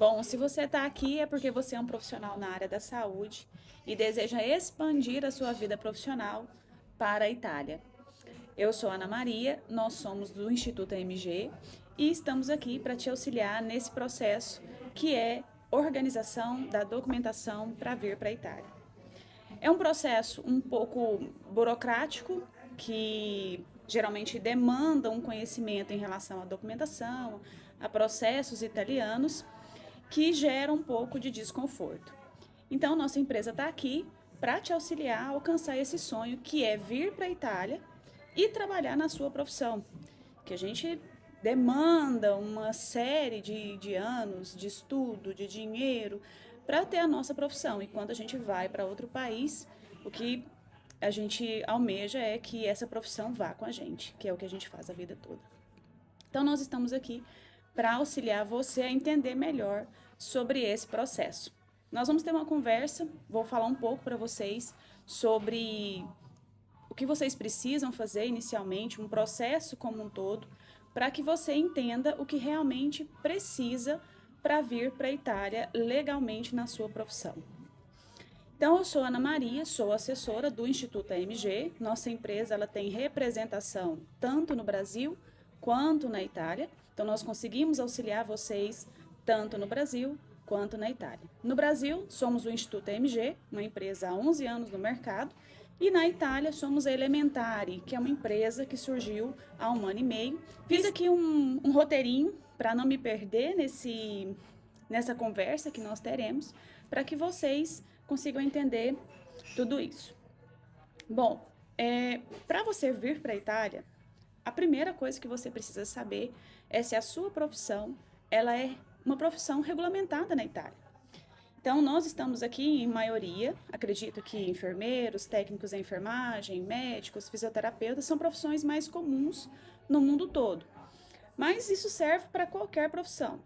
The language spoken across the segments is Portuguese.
Bom, se você está aqui é porque você é um profissional na área da saúde e deseja expandir a sua vida profissional para a Itália. Eu sou Ana Maria, nós somos do Instituto AMG e estamos aqui para te auxiliar nesse processo que é organização da documentação para vir para a Itália. É um processo um pouco burocrático que geralmente demanda um conhecimento em relação à documentação, a processos italianos, que gera um pouco de desconforto. Então, nossa empresa está aqui para te auxiliar a alcançar esse sonho que é vir para a Itália e trabalhar na sua profissão, que a gente demanda uma série de anos de estudo, de dinheiro, para ter a nossa profissão. E quando a gente vai para outro país, o que a gente almeja é que essa profissão vá com a gente, que é o que a gente faz a vida toda. Então, nós estamos aqui para auxiliar você a entender melhor sobre esse processo. Nós vamos ter uma conversa, vou falar um pouco para vocês sobre o que vocês precisam fazer inicialmente, um processo como um todo, para que você entenda o que realmente precisa para vir para a Itália legalmente na sua profissão. Então, eu sou Ana Maria, sou assessora do Instituto AMG. Nossa empresa ela tem representação tanto no Brasil quanto na Itália. Então, nós conseguimos auxiliar vocês tanto no Brasil quanto na Itália. No Brasil, somos o Instituto AMG, uma empresa há 11 anos no mercado, e na Itália somos a Elementari, que é uma empresa que surgiu há 1 ano e meio. Fiz aqui um roteirinho para não me perder nessa conversa que nós teremos, para que vocês consigam entender tudo isso. Bom, para você vir para a Itália, a primeira coisa que você precisa saber é se a sua profissão ela é uma profissão regulamentada na Itália. Então, nós estamos aqui em maioria, acredito que enfermeiros, técnicos em enfermagem, médicos, fisioterapeutas são profissões mais comuns no mundo todo. Mas isso serve para qualquer profissão.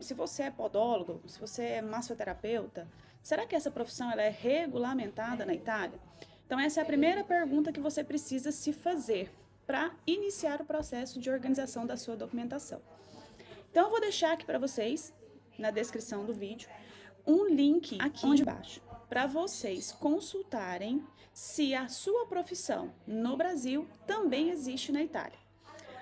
Se você é podólogo, se você é massoterapeuta, será que essa profissão ela é regulamentada na Itália? Então, essa é a primeira pergunta que você precisa se fazer para iniciar o processo de organização da sua documentação. Então, eu vou deixar aqui para vocês, na descrição do vídeo, um link aqui embaixo, para vocês consultarem se a sua profissão no Brasil também existe na Itália.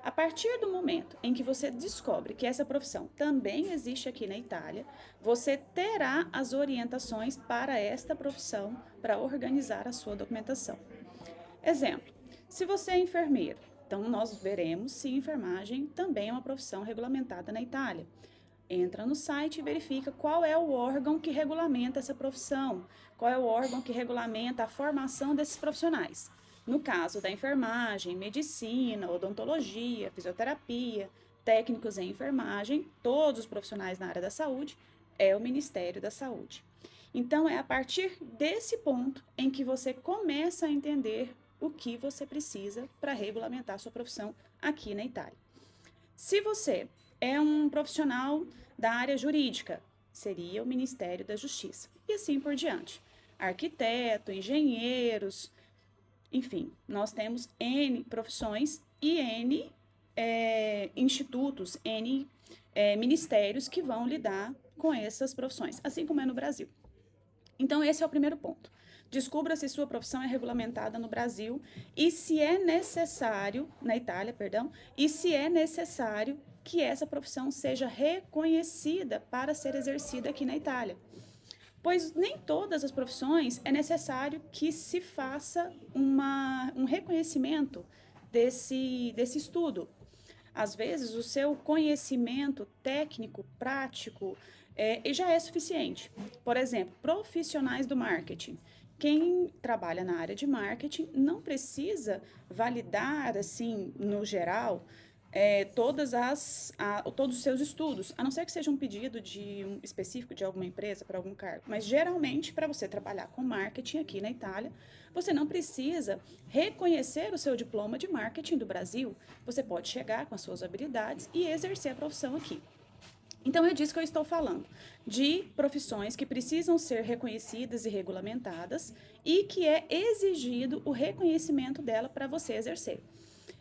A partir do momento em que você descobre que essa profissão também existe aqui na Itália, você terá as orientações para esta profissão para organizar a sua documentação. Exemplo, se você é enfermeiro, então nós veremos se enfermagem também é uma profissão regulamentada na Itália. Entra no site e verifica qual é o órgão que regulamenta essa profissão, qual é o órgão que regulamenta a formação desses profissionais. No caso da enfermagem, medicina, odontologia, fisioterapia, técnicos em enfermagem, todos os profissionais na área da saúde, é o Ministério da Saúde. Então, é a partir desse ponto em que você começa a entender o que você precisa para regulamentar sua profissão aqui na Itália. Se você é um profissional da área jurídica, seria o Ministério da Justiça, e assim por diante. Arquiteto, engenheiros, enfim, nós temos N profissões e N institutos, N ministérios que vão lidar com essas profissões, assim como é no Brasil. Então, esse é o primeiro ponto. Descubra se sua profissão é regulamentada no Brasil e se é necessário, na Itália, perdão, e se é necessário que essa profissão seja reconhecida para ser exercida aqui na Itália. Pois nem todas as profissões é necessário que se faça um reconhecimento desse estudo. Às vezes, o seu conhecimento técnico, prático, já é suficiente. Por exemplo, profissionais do marketing. Quem trabalha na área de marketing não precisa validar, assim, no geral, todos os seus estudos, a não ser que seja um pedido específico de alguma empresa para algum cargo. Mas, geralmente, para você trabalhar com marketing aqui na Itália, você não precisa reconhecer o seu diploma de marketing do Brasil. Você pode chegar com as suas habilidades e exercer a profissão aqui. Então, é disso que eu estou falando, de profissões que precisam ser reconhecidas e regulamentadas e que é exigido o reconhecimento dela para você exercer.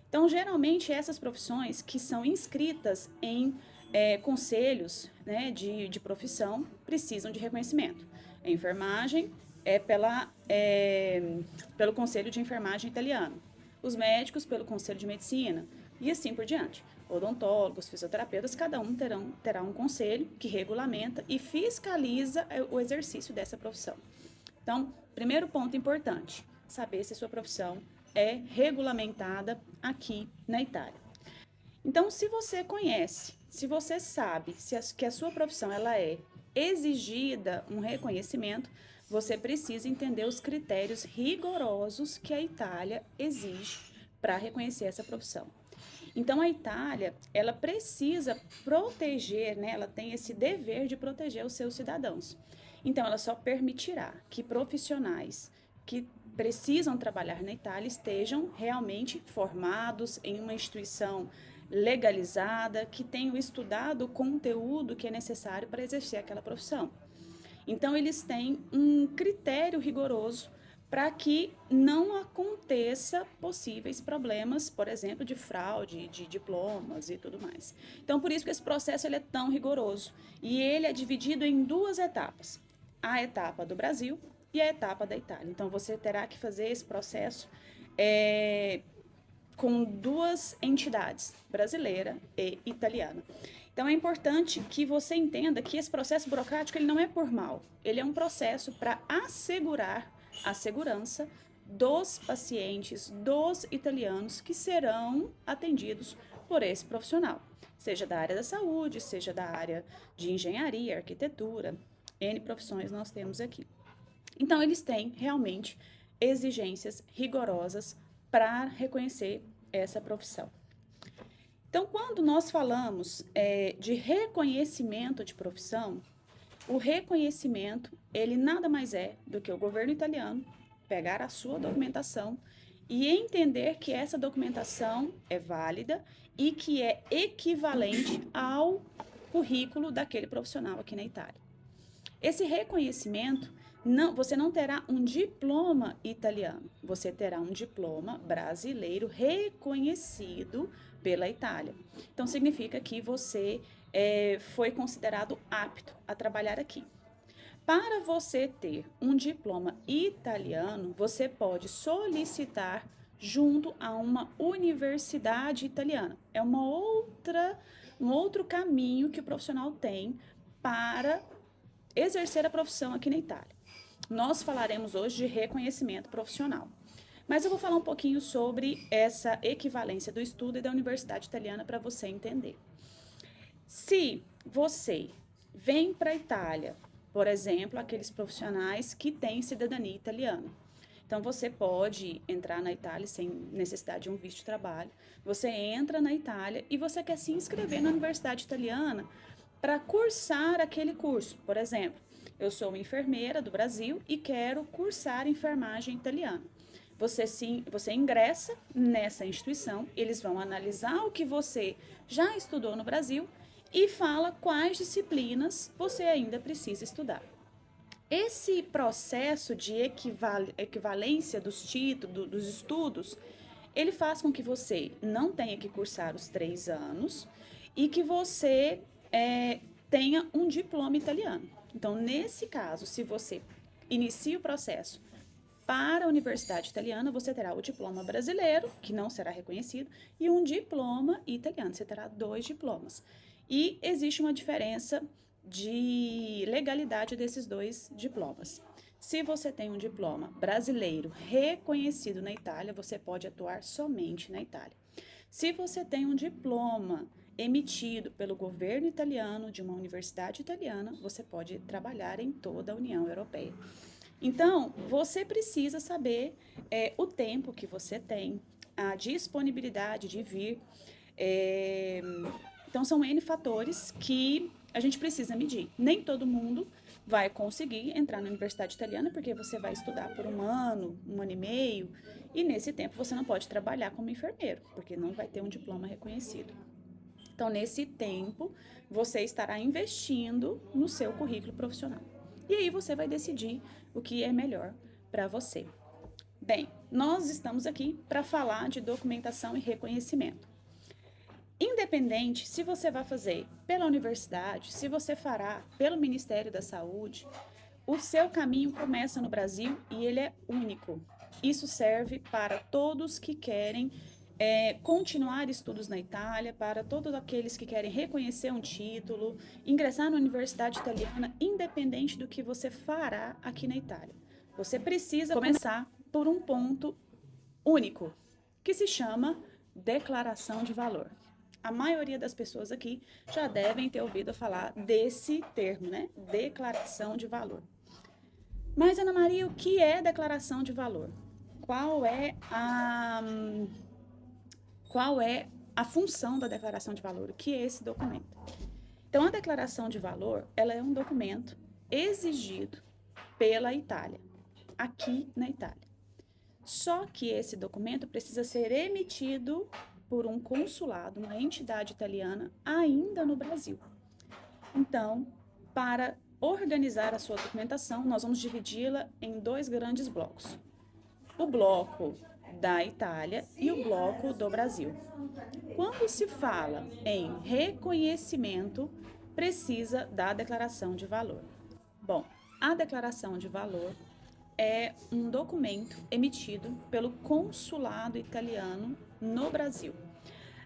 Então, geralmente, essas profissões que são inscritas em conselhos, né, de profissão precisam de reconhecimento. A enfermagem pelo Conselho de Enfermagem Italiano, os médicos pelo Conselho de Medicina e assim por diante. Odontólogos, fisioterapeutas, cada um terá um conselho que regulamenta e fiscaliza o exercício dessa profissão. Então, primeiro ponto importante, saber se a sua profissão é regulamentada aqui na Itália. Então, se você conhece, se você sabe que a sua profissão ela é exigida um reconhecimento, você precisa entender os critérios rigorosos que a Itália exige para reconhecer essa profissão. Então, a Itália, ela precisa proteger, né? Ela tem esse dever de proteger os seus cidadãos. Então, ela só permitirá que profissionais que precisam trabalhar na Itália estejam realmente formados em uma instituição legalizada, que tenham estudado o conteúdo que é necessário para exercer aquela profissão. Então, eles têm um critério rigoroso para que não aconteça possíveis problemas, por exemplo, de fraude, de diplomas e tudo mais. Então, por isso que esse processo ele é tão rigoroso. E ele é dividido em duas etapas. A etapa do Brasil e a etapa da Itália. Então, você terá que fazer esse processo com duas entidades, brasileira e italiana. Então, é importante que você entenda que esse processo burocrático ele não é por mal. Ele é um processo para assegurar a segurança dos pacientes, dos italianos que serão atendidos por esse profissional, seja da área da saúde, seja da área de engenharia, arquitetura, N profissões nós temos aqui. Então, eles têm realmente exigências rigorosas para reconhecer essa profissão. Então, quando nós falamos de reconhecimento de profissão, o reconhecimento, ele nada mais é do que o governo italiano pegar a sua documentação e entender que essa documentação é válida e que é equivalente ao currículo daquele profissional aqui na Itália. Esse reconhecimento, você não terá um diploma italiano, você terá um diploma brasileiro reconhecido pela Itália. Então, significa que você foi considerado apto a trabalhar aqui. Para você ter um diploma italiano, você pode solicitar junto a uma universidade italiana. É um outro caminho que o profissional tem para exercer a profissão aqui na Itália. Nós falaremos hoje de reconhecimento profissional. Mas eu vou falar um pouquinho sobre essa equivalência do estudo e da universidade italiana para você entender. Se você vem para a Itália, por exemplo, aqueles profissionais que têm cidadania italiana. Então, você pode entrar na Itália sem necessidade de um visto de trabalho. Você entra na Itália e você quer se inscrever na universidade italiana para cursar aquele curso. Por exemplo, eu sou uma enfermeira do Brasil e quero cursar enfermagem italiana. Você ingressa nessa instituição, eles vão analisar o que você já estudou no Brasil e fala quais disciplinas você ainda precisa estudar. Esse processo de equivalência dos títulos, dos estudos, ele faz com que você não tenha que cursar os 3 anos e que você tenha um diploma italiano. Então, nesse caso, se você inicia o processo para a universidade italiana, você terá o diploma brasileiro, que não será reconhecido, e um diploma italiano. Você terá 2 diplomas. E existe uma diferença de legalidade desses 2 diplomas. Se você tem um diploma brasileiro reconhecido na Itália, você pode atuar somente na Itália. Se você tem um diploma emitido pelo governo italiano de uma universidade italiana, você pode trabalhar em toda a União Europeia. Então, você precisa saber o tempo que você tem, a disponibilidade de vir. Então, são N fatores que a gente precisa medir. Nem todo mundo vai conseguir entrar na universidade italiana, porque você vai estudar por um ano e meio, e nesse tempo você não pode trabalhar como enfermeiro, porque não vai ter um diploma reconhecido. Então, nesse tempo, você estará investindo no seu currículo profissional. E aí você vai decidir o que é melhor para você. Bem, nós estamos aqui para falar de documentação e reconhecimento. Independente se você vai fazer pela universidade, se você fará pelo Ministério da Saúde, o seu caminho começa no Brasil e ele é único. Isso serve para todos que querem continuar estudos na Itália, para todos aqueles que querem reconhecer um título, ingressar na universidade italiana, independente do que você fará aqui na Itália. Você precisa começar por um ponto único, que se chama declaração de valor. A maioria das pessoas aqui já devem ter ouvido falar desse termo, né? Declaração de valor. Mas, Ana Maria, o que é declaração de valor? Qual é a função da declaração de valor? O que é esse documento? Então, a declaração de valor, ela é um documento exigido pela Itália, aqui na Itália. Só que esse documento precisa ser emitido por um consulado, uma entidade italiana, ainda no Brasil. Então, para organizar a sua documentação, nós vamos dividi-la em 2 grandes blocos. O bloco da Itália e o bloco do Brasil. Quando se fala em reconhecimento, precisa da declaração de valor. Bom, a declaração de valor é um documento emitido pelo consulado italiano no Brasil.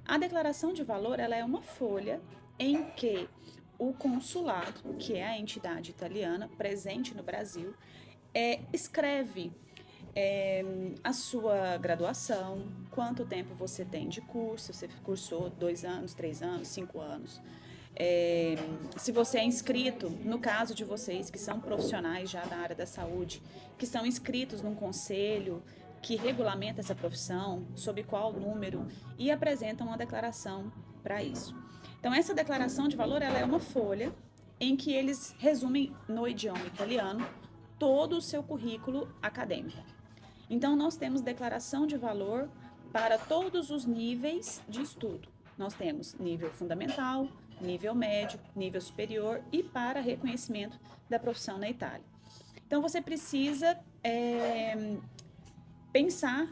A declaração de valor, ela é uma folha em que o consulado, que é a entidade italiana presente no Brasil, escreve a sua graduação, quanto tempo você tem de curso, você cursou 2 anos, 3 anos, 5 anos. Se você é inscrito, no caso de vocês que são profissionais já da área da saúde, que são inscritos num conselho que regulamenta essa profissão, sob qual número, e apresentam uma declaração para isso. Então, essa declaração de valor, ela é uma folha em que eles resumem no idioma italiano todo o seu currículo acadêmico. Então, nós temos declaração de valor para todos os níveis de estudo. Nós temos nível fundamental, nível médio, nível superior e para reconhecimento da profissão na Itália. Então, você precisa pensar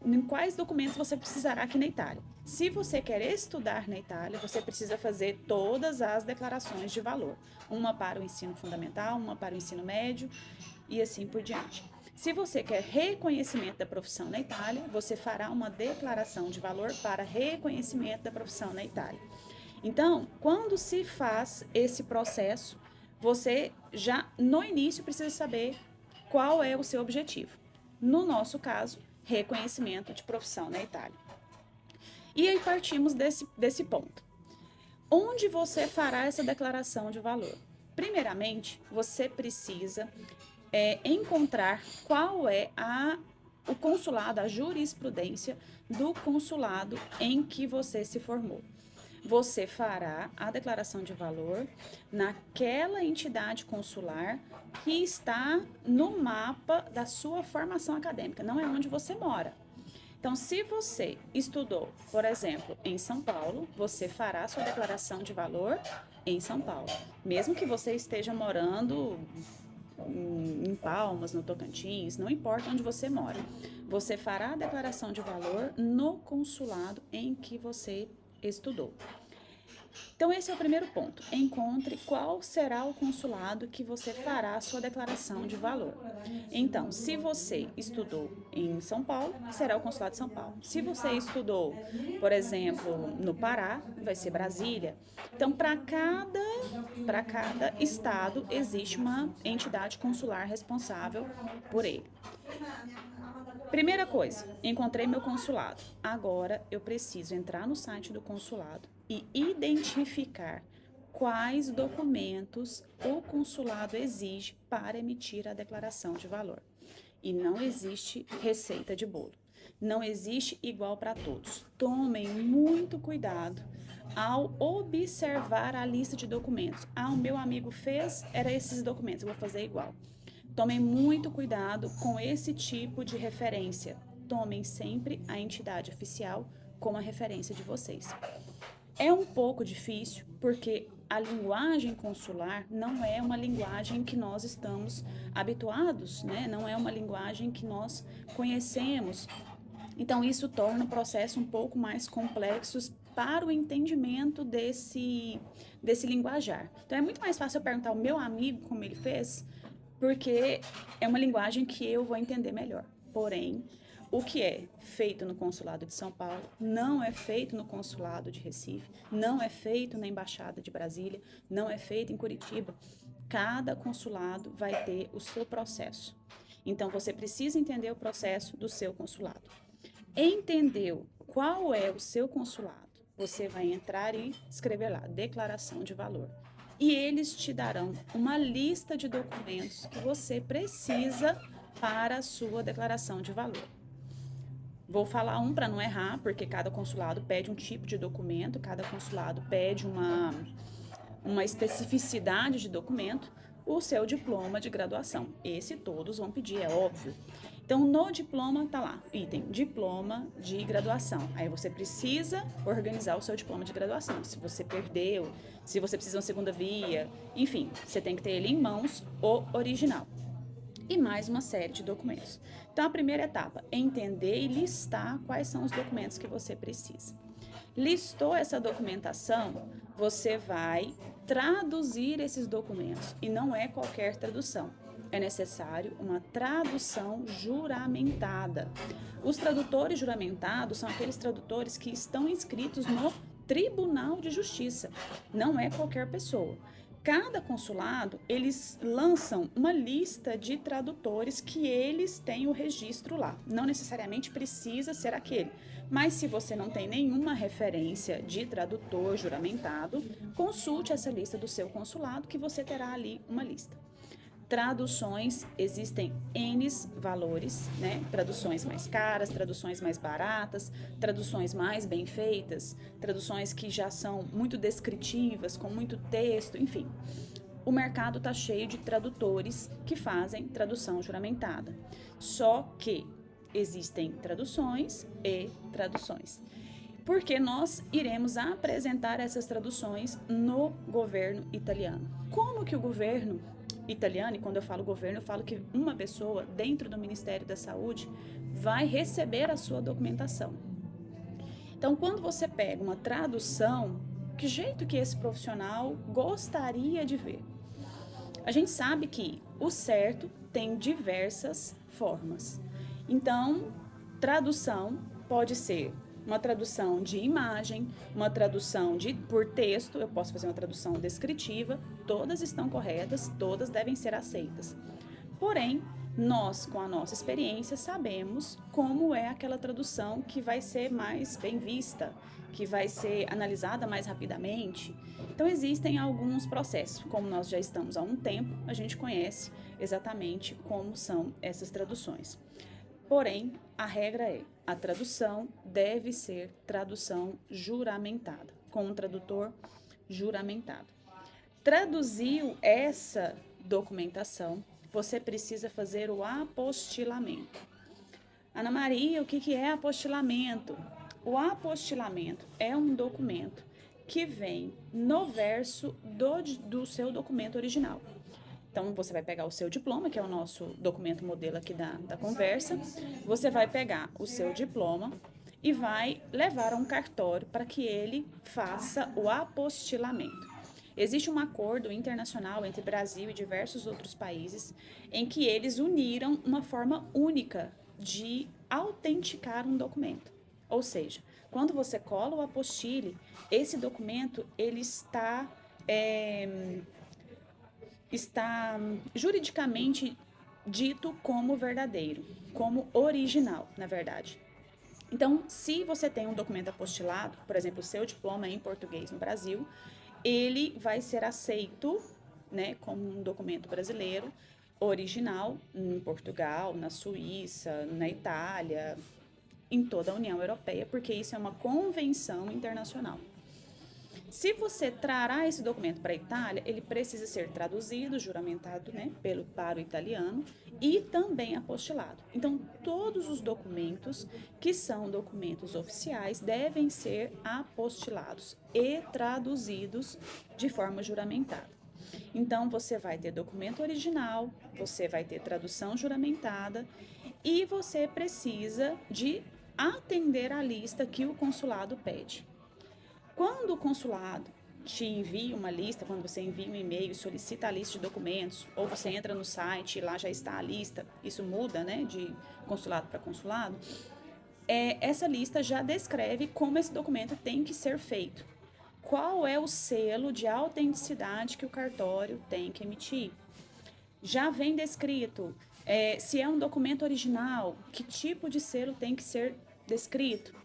em quais documentos você precisará aqui na Itália. Se você quer estudar na Itália, você precisa fazer todas as declarações de valor. Uma para o ensino fundamental, uma para o ensino médio e assim por diante. Se você quer reconhecimento da profissão na Itália, você fará uma declaração de valor para reconhecimento da profissão na Itália. Então, quando se faz esse processo, você já no início precisa saber qual é o seu objetivo. No nosso caso, reconhecimento de profissão na Itália. E aí partimos desse ponto. Onde você fará essa declaração de valor? Primeiramente, você precisa encontrar qual é o consulado, a jurisprudência do consulado em que você se formou. Você fará a declaração de valor naquela entidade consular que está no mapa da sua formação acadêmica, não é onde você mora. Então, se você estudou, por exemplo, em São Paulo, você fará sua declaração de valor em São Paulo. Mesmo que você esteja morando em Palmas, no Tocantins, não importa onde você mora. Você fará a declaração de valor no consulado em que você estudou. Então, esse é o primeiro ponto. Encontre qual será o consulado que você fará a sua declaração de valor. Então, se você estudou em São Paulo, será o consulado de São Paulo. Se você estudou, por exemplo, no Pará, vai ser Brasília. Então, para cada estado, existe uma entidade consular responsável por ele. Primeira coisa, encontrei meu consulado. Agora eu preciso entrar no site do consulado e identificar quais documentos o consulado exige para emitir a declaração de valor. E não existe receita de bolo. Não existe igual para todos. Tomem muito cuidado ao observar a lista de documentos. O meu amigo fez, era esses documentos, eu vou fazer igual. Tomem muito cuidado com esse tipo de referência. Tomem sempre a entidade oficial como a referência de vocês. É um pouco difícil porque a linguagem consular não é uma linguagem que nós estamos habituados, né? Não é uma linguagem que nós conhecemos. Então, isso torna o processo um pouco mais complexo para o entendimento desse linguajar. Então, é muito mais fácil eu perguntar ao meu amigo como ele fez, porque é uma linguagem que eu vou entender melhor. Porém, o que é feito no consulado de São Paulo não é feito no consulado de Recife, não é feito na embaixada de Brasília, não é feito em Curitiba. Cada consulado vai ter o seu processo. Então, você precisa entender o processo do seu consulado. Entendeu qual é o seu consulado? Você vai entrar e escrever lá, declaração de valor. E eles te darão uma lista de documentos que você precisa para a sua declaração de valor. Vou falar um para não errar, porque cada consulado pede um tipo de documento, cada consulado pede uma especificidade de documento, o seu diploma de graduação. Esse todos vão pedir, é óbvio. Então, no diploma tá lá, item, diploma de graduação. Aí você precisa organizar o seu diploma de graduação. Se você perdeu, se você precisa de uma segunda via, enfim, você tem que ter ele em mãos, o original. E mais uma série de documentos. Então, a primeira etapa é entender e listar quais são os documentos que você precisa. Listou essa documentação, você vai traduzir esses documentos. E não é qualquer tradução. É necessário uma tradução juramentada. Os tradutores juramentados são aqueles tradutores que estão inscritos no Tribunal de Justiça. Não é qualquer pessoa. Cada consulado, eles lançam uma lista de tradutores que eles têm o registro lá. Não necessariamente precisa ser aquele, mas se você não tem nenhuma referência de tradutor juramentado, consulte essa lista do seu consulado que você terá ali uma lista. Traduções, existem N valores, né? Traduções mais caras, traduções mais baratas, traduções mais bem feitas, traduções que já são muito descritivas, com muito texto, enfim. O mercado está cheio de tradutores que fazem tradução juramentada. Só que existem traduções e traduções. Porque nós iremos apresentar essas traduções no governo italiano. Como que o governo italiano, e quando eu falo governo, eu falo que uma pessoa dentro do Ministério da Saúde vai receber a sua documentação. Então, quando você pega uma tradução, que jeito que esse profissional gostaria de ver? A gente sabe que o certo tem diversas formas. Então, tradução pode ser uma tradução de imagem, uma tradução por texto, eu posso fazer uma tradução descritiva, todas estão corretas, todas devem ser aceitas. Porém, nós, com a nossa experiência, sabemos como é aquela tradução que vai ser mais bem vista, que vai ser analisada mais rapidamente. Então, existem alguns processos. Como nós já estamos há um tempo, a gente conhece exatamente como são essas traduções. Porém, a regra é, a tradução deve ser tradução juramentada, com um tradutor juramentado. Traduziu essa documentação, você precisa fazer o apostilamento. Ana Maria, o que é apostilamento? O apostilamento é um documento que vem no verso do seu documento original. Então, você vai pegar o seu diploma, que é o nosso documento modelo aqui da conversa. Você vai pegar o seu diploma e vai levar a um cartório para que ele faça o apostilamento. Existe um acordo internacional entre Brasil e diversos outros países em que eles uniram uma forma única de autenticar um documento. Ou seja, quando você cola o apostille, esse documento ele está juridicamente dito como verdadeiro, como original, na verdade. Então, se você tem um documento apostilado, por exemplo, o seu diploma em português no Brasil, ele vai ser aceito, né, como um documento brasileiro, original, em Portugal, na Suíça, na Itália, em toda a União Europeia, porque isso é uma convenção internacional. Se você trará esse documento para a Itália, ele precisa ser traduzido, juramentado, né, para o italiano e também apostilado. Então, todos os documentos que são documentos oficiais devem ser apostilados e traduzidos de forma juramentada. Então, você vai ter documento original, você vai ter tradução juramentada e você precisa de atender a lista que o consulado pede. Quando o consulado te envia uma lista, quando você envia um e-mail, solicita a lista de documentos, ou você entra no site e lá já está a lista, isso muda, né, de consulado para consulado, essa lista já descreve como esse documento tem que ser feito. Qual é o selo de autenticidade que o cartório tem que emitir? Já vem descrito se é um documento original, que tipo de selo tem que ser descrito.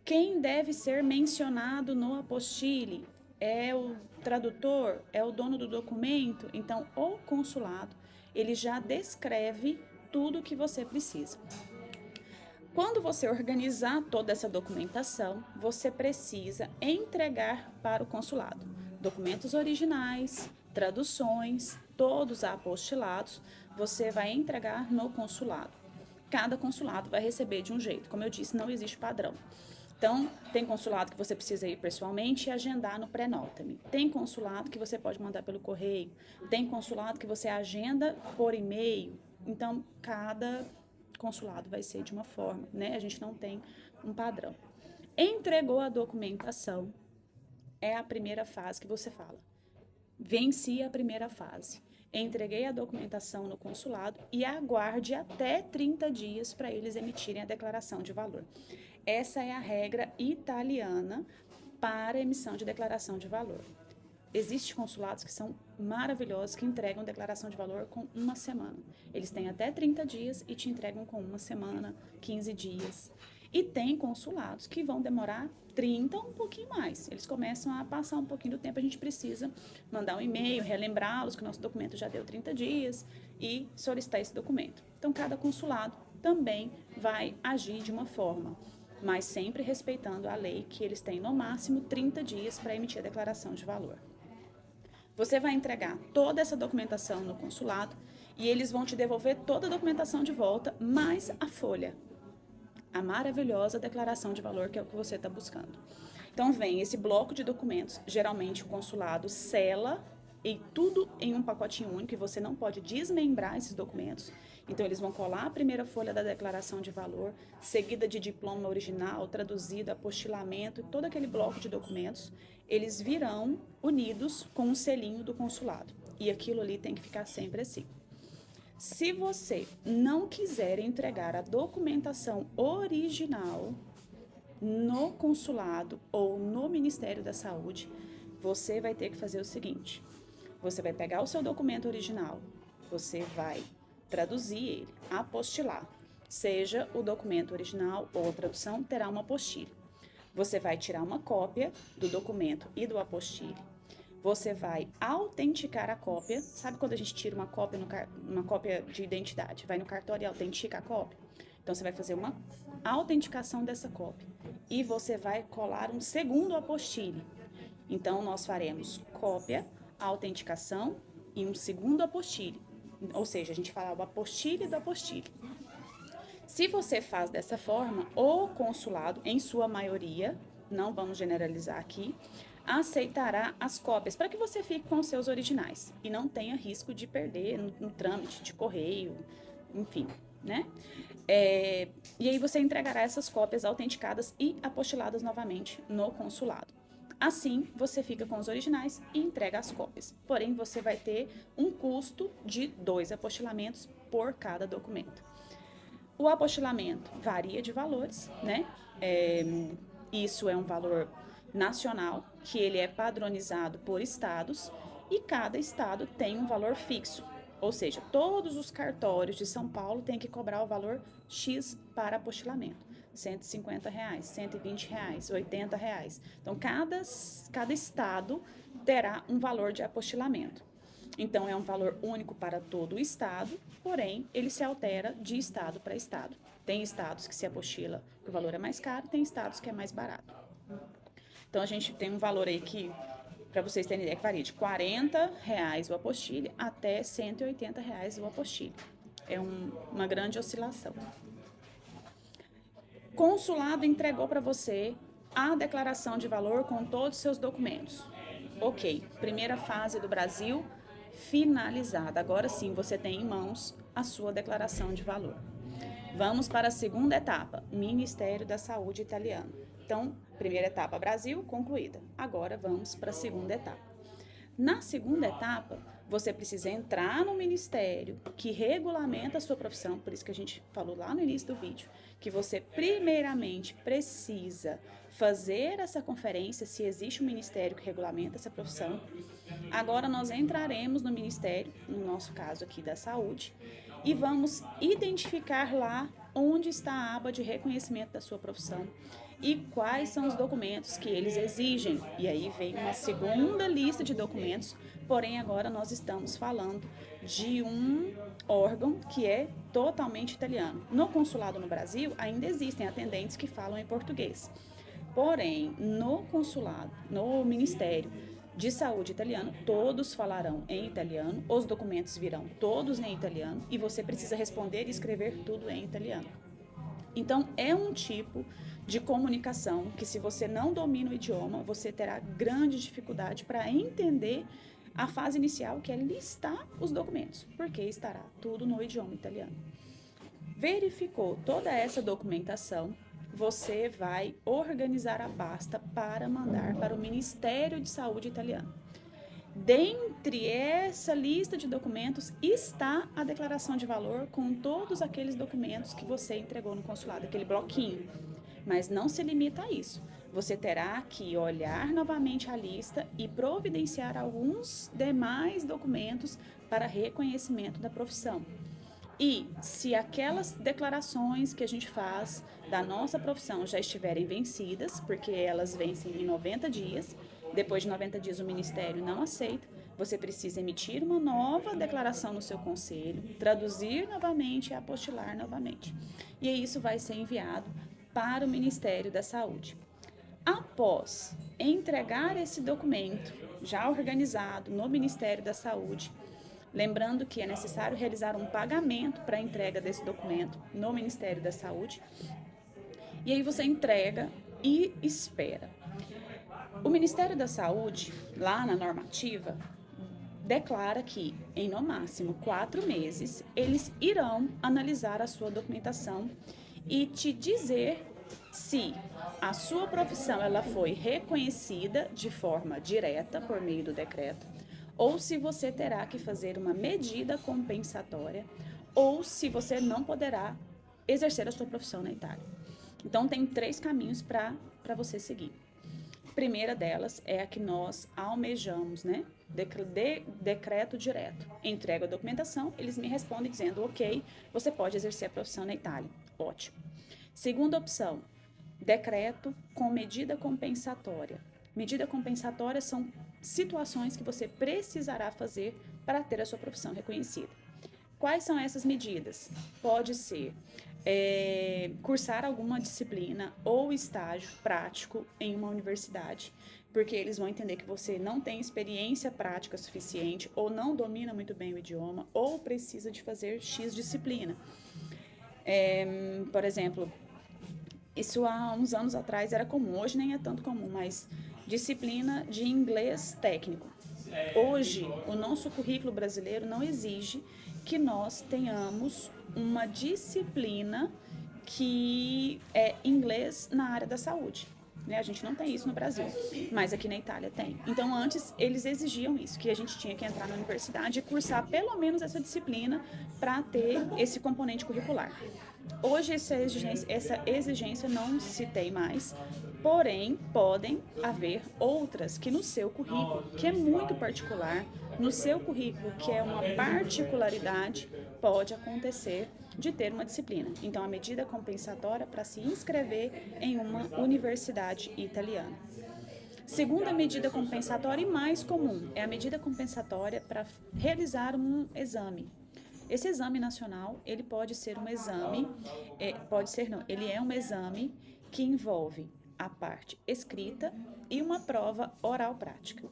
Quem deve ser mencionado no apostille? É o tradutor? É o dono do documento? Então, o consulado, ele já descreve tudo o que você precisa. Quando você organizar toda essa documentação, você precisa entregar para o consulado documentos originais, traduções, todos apostilados, você vai entregar no consulado. Cada consulado vai receber de um jeito. Como eu disse, não existe padrão. Então, tem consulado que você precisa ir pessoalmente e agendar no pré-notami. Tem consulado que você pode mandar pelo correio. Tem consulado que você agenda por e-mail. Então, cada consulado vai ser de uma forma, né? A gente não tem um padrão. Entregou a documentação, é a primeira fase que você fala. Venci a primeira fase. Entreguei a documentação no consulado e aguarde até 30 dias para eles emitirem a declaração de valor. Essa é a regra italiana para emissão de declaração de valor. Existem consulados que são maravilhosos, que entregam declaração de valor com uma semana. Eles têm até 30 dias e te entregam com uma semana, 15 dias. E tem consulados que vão demorar 30 ou um pouquinho mais. Eles começam a passar um pouquinho do tempo, a gente precisa mandar um e-mail, relembrá-los que o nosso documento já deu 30 dias e solicitar esse documento. Então, cada consulado também vai agir de uma forma, mas sempre respeitando a lei, que eles têm no máximo 30 dias para emitir a declaração de valor. Você vai entregar toda essa documentação no consulado e eles vão te devolver toda a documentação de volta, mais a folha. A maravilhosa declaração de valor, que é o que você está buscando. Então, vem esse bloco de documentos. Geralmente, o consulado sela e tudo em um pacotinho único, e você não pode desmembrar esses documentos. Então, eles vão colar a primeira folha da declaração de valor, seguida de diploma original, traduzido, apostilamento, todo aquele bloco de documentos. Eles virão unidos com um selinho do consulado. E aquilo ali tem que ficar sempre assim. Se você não quiser entregar a documentação original no consulado ou no Ministério da Saúde, você vai ter que fazer o seguinte: você vai pegar o seu documento original, você vai traduzir ele, apostilar. Seja o documento original ou a tradução, terá uma apostille. Você vai tirar uma cópia do documento e do apostille. Você vai autenticar a cópia. Sabe quando a gente tira uma cópia, uma cópia de identidade? Vai no cartório e autentica a cópia? Então, você vai fazer uma autenticação dessa cópia. E você vai colar um segundo apostille. Então, nós faremos cópia, autenticação e um segundo apostille. Ou seja, a gente fala o apostille do apostille. Se você faz dessa forma, o consulado, em sua maioria, não vamos generalizar aqui, aceitará as cópias para que você fique com os seus originais e não tenha risco de perder no trâmite de correio, enfim, né? E aí você entregará essas cópias autenticadas e apostiladas novamente no consulado. Assim, você fica com os originais e entrega as cópias. Porém, você vai ter um custo de 2 apostilamentos por cada documento. O apostilamento varia de valores, né? Isso é um valor nacional, que ele é padronizado por estados, e cada estado tem um valor fixo. Ou seja, todos os cartórios de São Paulo têm que cobrar o valor X para apostilamento. R$150, R$120, R$80. Então, cada estado terá um valor de apostilamento. Então, é um valor único para todo o estado, porém, ele se altera de estado para estado. Tem estados que se apostila que o valor é mais caro, tem estados que é mais barato. Então, a gente tem um valor aí que, para vocês terem ideia, que varia de R$40 o apostille até R$180 o apostille. É uma grande oscilação. Consulado entregou para você a declaração de valor com todos os seus documentos. Ok, primeira fase do Brasil finalizada. Agora sim, você tem em mãos a sua declaração de valor. Vamos para a segunda etapa, Ministério da Saúde italiano. Então, primeira etapa, Brasil, concluída. Agora vamos para a segunda etapa. Na segunda etapa, você precisa entrar no ministério que regulamenta a sua profissão, por isso que a gente falou lá no início do vídeo, que você primeiramente precisa fazer essa conferência, se existe um ministério que regulamenta essa profissão. Agora nós entraremos no ministério, no nosso caso aqui da saúde, e vamos identificar lá onde está a aba de reconhecimento da sua profissão e quais são os documentos que eles exigem. E aí vem uma segunda lista de documentos, porém agora nós estamos falando de um órgão que é totalmente italiano. No consulado no Brasil ainda existem atendentes que falam em português. Porém, no consulado, no Ministério de Saúde italiano, todos falarão em italiano, os documentos virão todos em italiano e você precisa responder e escrever tudo em italiano. Então, é um tipo de comunicação que, se você não domina o idioma, você terá grande dificuldade para entender a fase inicial, que é listar os documentos, porque estará tudo no idioma italiano. Verificou toda essa documentação, você vai organizar a pasta para mandar para o Ministério de Saúde italiano. Dentre essa lista de documentos está a declaração de valor com todos aqueles documentos que você entregou no consulado, aquele bloquinho. Mas não se limita a isso. Você terá que olhar novamente a lista e providenciar alguns demais documentos para reconhecimento da profissão. E se aquelas declarações que a gente faz da nossa profissão já estiverem vencidas, porque elas vencem em 90 dias, depois de 90 dias o Ministério não aceita, você precisa emitir uma nova declaração no seu conselho, traduzir novamente e apostilar novamente. E isso vai ser enviado para o Ministério da Saúde. Após entregar esse documento já organizado no Ministério da Saúde, lembrando que é necessário realizar um pagamento para a entrega desse documento no Ministério da Saúde, e aí você entrega e espera. O Ministério da Saúde, lá na normativa, declara que, em no máximo 4 meses, eles irão analisar a sua documentação e te dizer se a sua profissão ela foi reconhecida de forma direta por meio do decreto, ou se você terá que fazer uma medida compensatória, ou se você não poderá exercer a sua profissão na Itália. Então, tem 3 caminhos para você seguir. A primeira delas é a que nós almejamos, né? Decreto direto. Entrego a documentação, eles me respondem dizendo, ok, você pode exercer a profissão na Itália. Ótimo. Segunda opção, decreto com medida compensatória. Medida compensatória são situações que você precisará fazer para ter a sua profissão reconhecida. Quais são essas medidas? Pode ser cursar alguma disciplina ou estágio prático em uma universidade, porque eles vão entender que você não tem experiência prática suficiente, ou não domina muito bem o idioma, ou precisa de fazer X disciplina. Por exemplo, isso há uns anos atrás era comum, hoje nem é tanto comum, mas disciplina de inglês técnico. Hoje, o nosso currículo brasileiro não exige que nós tenhamos uma disciplina que é inglês na área da saúde. Né? A gente não tem isso no Brasil, mas aqui na Itália tem. Então, antes, eles exigiam isso, que a gente tinha que entrar na universidade e cursar pelo menos essa disciplina para ter esse componente curricular. Hoje, essa exigência não se tem mais, porém, podem haver outras que no seu currículo, que é muito particular, no seu currículo, que é uma particularidade, pode acontecer de ter uma disciplina. Então, a medida compensatória para se inscrever em uma universidade italiana. Segunda medida compensatória e mais comum é a medida compensatória para realizar um exame. Esse exame nacional, ele pode ser um exame, ele é um exame que envolve a parte escrita e uma prova oral prática.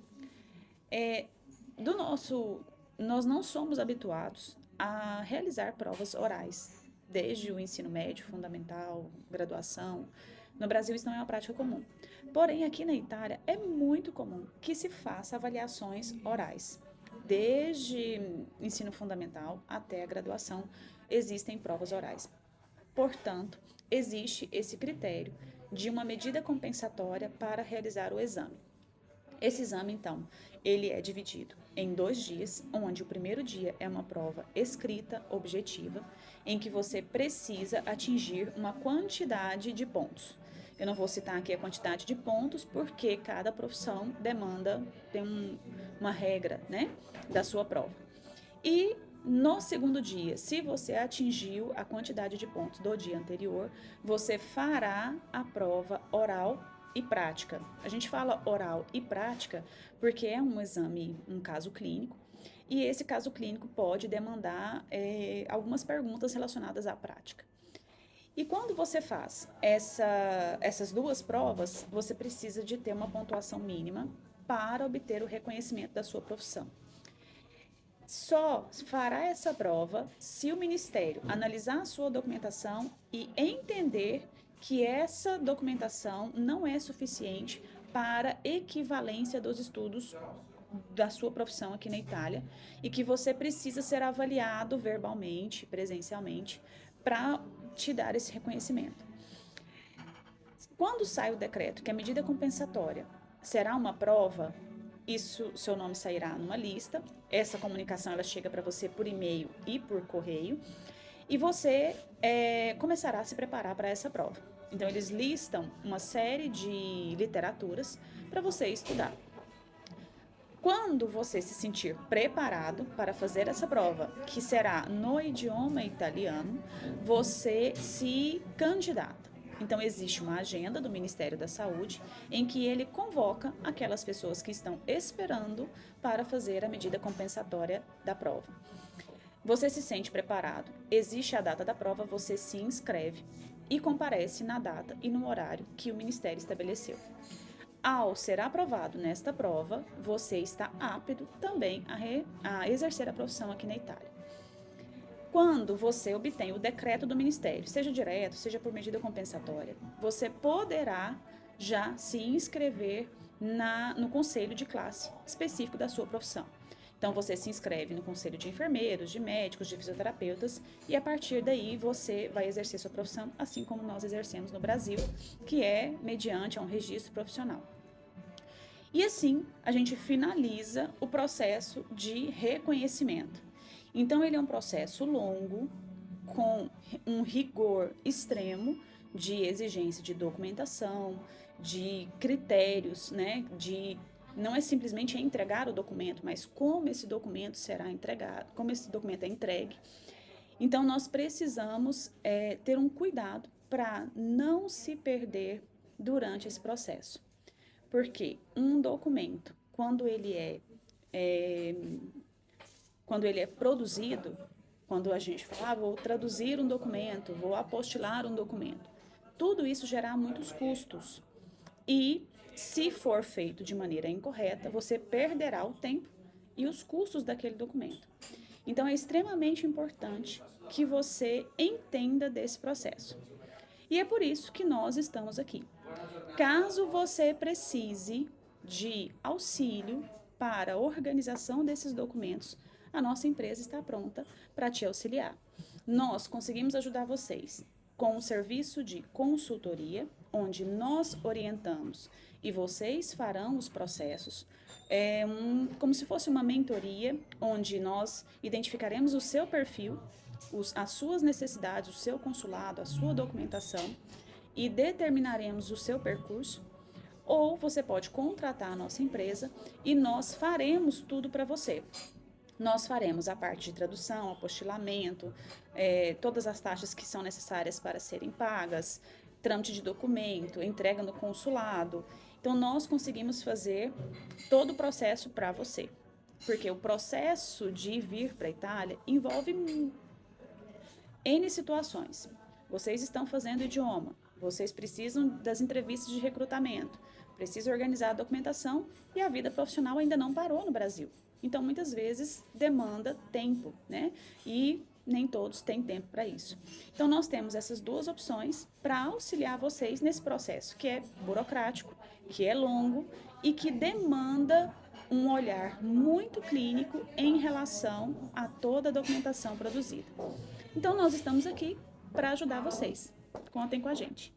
Nós não somos habituados a realizar provas orais, desde o ensino médio, fundamental, graduação. No Brasil isso não é uma prática comum. Porém, aqui na Itália é muito comum que se faça avaliações orais. Desde ensino fundamental até a graduação existem provas orais. Portanto, existe esse critério de uma medida compensatória para realizar o exame. Esse exame, então, ele é dividido em 2 dias, onde o primeiro dia é uma prova escrita, objetiva, em que você precisa atingir uma quantidade de pontos. Eu não vou citar aqui a quantidade de pontos, porque cada profissão demanda, tem uma regra, né, da sua prova. E no segundo dia, se você atingiu a quantidade de pontos do dia anterior, você fará a prova oral e prática. A gente fala oral e prática porque é um exame, um caso clínico, e esse caso clínico pode demandar algumas perguntas relacionadas à prática. E quando você faz essas 2 provas, você precisa de ter uma pontuação mínima para obter o reconhecimento da sua profissão. Só fará essa prova se o Ministério analisar a sua documentação e entender que essa documentação não é suficiente para equivalência dos estudos da sua profissão aqui na Itália e que você precisa ser avaliado verbalmente, presencialmente, para te dar esse reconhecimento. Quando sai o decreto que a medida compensatória será uma prova, seu nome sairá numa lista, essa comunicação ela chega para você por e-mail e por correio, e você começará a se preparar para essa prova. Então, eles listam uma série de literaturas para você estudar. Quando você se sentir preparado para fazer essa prova, que será no idioma italiano, você se candidata. Então, existe uma agenda do Ministério da Saúde em que ele convoca aquelas pessoas que estão esperando para fazer a medida compensatória da prova. Você se sente preparado, existe a data da prova, você se inscreve e comparece na data e no horário que o Ministério estabeleceu. Ao ser aprovado nesta prova, você está apto também a exercer a profissão aqui na Itália. Quando você obtém o decreto do Ministério, seja direto, seja por medida compensatória, você poderá já se inscrever no conselho de classe específico da sua profissão. Então, você se inscreve no conselho de enfermeiros, de médicos, de fisioterapeutas, e a partir daí você vai exercer sua profissão, assim como nós exercemos no Brasil, que é mediante um registro profissional. E assim, a gente finaliza o processo de reconhecimento. Então, ele é um processo longo, com um rigor extremo de exigência de documentação, de critérios, né, não é simplesmente entregar o documento, mas como esse documento será entregado, como esse documento é entregue. Então, nós precisamos ter um cuidado para não se perder durante esse processo. Porque um documento, quando ele é produzido, quando a gente fala, vou traduzir um documento, vou apostilar um documento, tudo isso gera muitos custos. E se for feito de maneira incorreta, você perderá o tempo e os custos daquele documento. Então, é extremamente importante que você entenda desse processo. E é por isso que nós estamos aqui. Caso você precise de auxílio para a organização desses documentos, a nossa empresa está pronta para te auxiliar. Nós conseguimos ajudar vocês com um serviço de consultoria, onde nós orientamos e vocês farão os processos, como se fosse uma mentoria, onde nós identificaremos o seu perfil, as suas necessidades, o seu consulado, a sua documentação, e determinaremos o seu percurso. Ou você pode contratar a nossa empresa e nós faremos tudo para você. Nós faremos a parte de tradução, apostilamento, todas as taxas que são necessárias para serem pagas, trâmite de documento, entrega no consulado. Então, nós conseguimos fazer todo o processo para você. Porque o processo de vir para a Itália envolve N situações. Vocês estão fazendo idioma, vocês precisam das entrevistas de recrutamento, precisam organizar a documentação e a vida profissional ainda não parou no Brasil. Então, muitas vezes, demanda tempo, né? E nem todos têm tempo para isso. Então, nós temos essas 2 opções para auxiliar vocês nesse processo, que é burocrático, que é longo e que demanda um olhar muito clínico em relação a toda a documentação produzida. Então, nós estamos aqui para ajudar vocês. Contem com a gente.